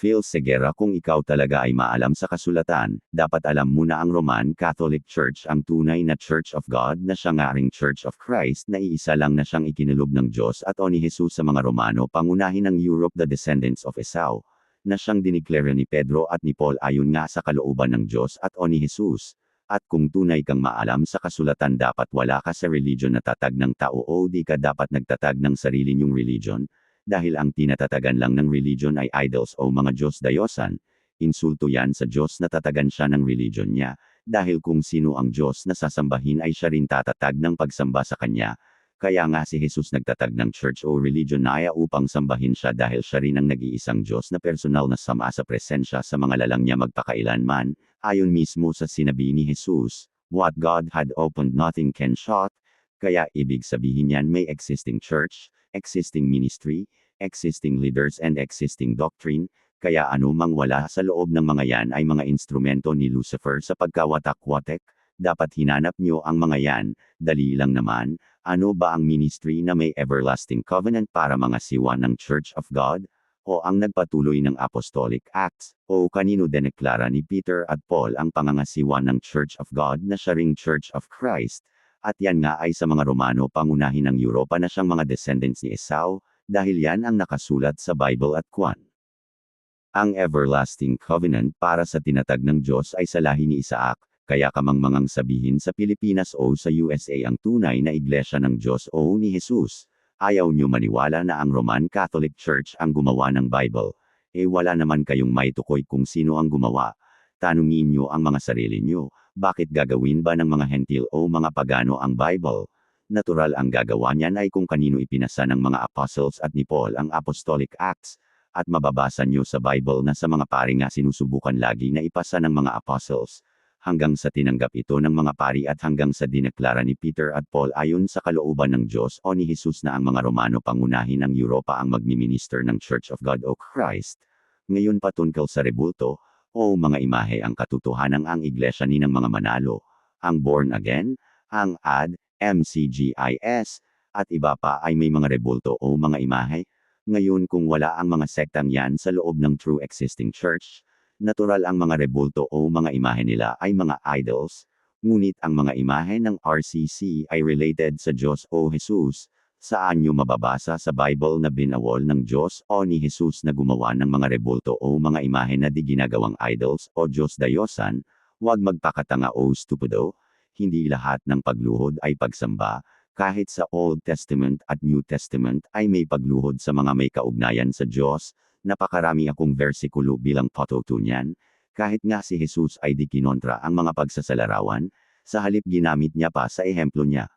Phil Segura, kung ikaw talaga ay maalam sa kasulatan, dapat alam mo na ang Roman Catholic Church ang tunay na Church of God na siya nga ring Church of Christ na iisa lang na siyang ikinulog ng Diyos at o ni Jesus sa mga Romano pangunahin ng Europe, the descendants of Esau, na siyang diniklara ni Pedro at ni Paul ayon nga sa kalooban ng Diyos at o ni Jesus. At kung tunay kang maalam sa kasulatan, dapat wala ka sa religion na tatag ng tao o di ka dapat nagtatag ng sarili niyong religion. Dahil ang tinatatagan lang ng religion ay idols o mga Diyos-dayosan, insulto yan sa Diyos na tatagan siya ng religion niya, dahil kung sino ang Diyos na sasambahin ay siya rin tatatag ng pagsamba sa Kanya. Kaya nga si Jesus nagtatag ng church o religion na upang sambahin siya dahil siya rin ang nag-iisang Diyos na personal na sama sa presensya sa mga lalang niya magpakailanman, ayon mismo sa sinabi ni Jesus, "What God had opened nothing can shut." Kaya ibig sabihin yan may existing church, existing ministry, existing leaders and existing doctrine, kaya ano mang wala sa loob ng mga yan ay mga instrumento ni Lucifer sa pagkawatak-watek. Dapat hinanap nyo ang mga yan, dali lang naman. Ano ba ang ministry na may everlasting covenant para mga siwa ng Church of God? O ang nagpatuloy ng Apostolic Acts? O kanino dineklara ni Peter at Paul ang pangangasiwa ng Church of God na siya ring Church of Christ? At yan nga ay sa mga Romano pangunahin ng Europa na siyang mga descendants ni Esau, dahil yan ang nakasulat sa Bible at Quran. Ang everlasting covenant para sa tinatag ng Diyos ay sa lahi ni Isaac, kaya kamangmangang sabihin sa Pilipinas o sa USA ang tunay na iglesia ng Diyos o ni Jesus. Ayaw nyo maniwala na ang Roman Catholic Church ang gumawa ng Bible. Wala naman kayong maitukoy kung sino ang gumawa. Tanungin nyo ang mga sarili nyo. Bakit gagawin ba ng mga hentil o mga pagano ang Bible? Natural ang gagawa niyan ay kung kanino ipinasa ng mga apostles at ni Paul ang Apostolic Acts, at mababasa nyo sa Bible na sa mga pari nga sinusubukan lagi na ipasa ng mga apostles, hanggang sa tinanggap ito ng mga pari at hanggang sa dineklara ni Peter at Paul ayon sa kalooban ng Diyos o ni Jesus na ang mga Romano pangunahin ng Europa ang magmi-minister ng Church of God o Christ. Ngayon patungkol sa rebulto, o mga imahe ang katotohanan ang iglesia ni ng mga manalo, ang born again, ang AD, MCGIS, at iba pa ay may mga rebulto o mga imahe. Ngayon kung wala ang mga sektang yan sa loob ng true existing church, natural ang mga rebulto o mga imahe nila ay mga idols, ngunit ang mga imahe ng RCC ay related sa Diyos o Jesus. Saan nyo mababasa sa Bible na binawal ng Diyos o ni Jesus na gumawa ng mga rebulto o mga imahe na di ginagawang idols o Diyos-dayosan? Huwag magpakatanga o stupido. Hindi lahat ng pagluhod ay pagsamba. Kahit sa Old Testament at New Testament ay may pagluhod sa mga may kaugnayan sa Diyos. Napakarami akong versikulo bilang patutunyan. Kahit nga si Jesus ay di kinontra ang mga pagsasalarawan, sa halip ginamit niya pa sa ehemplo niya.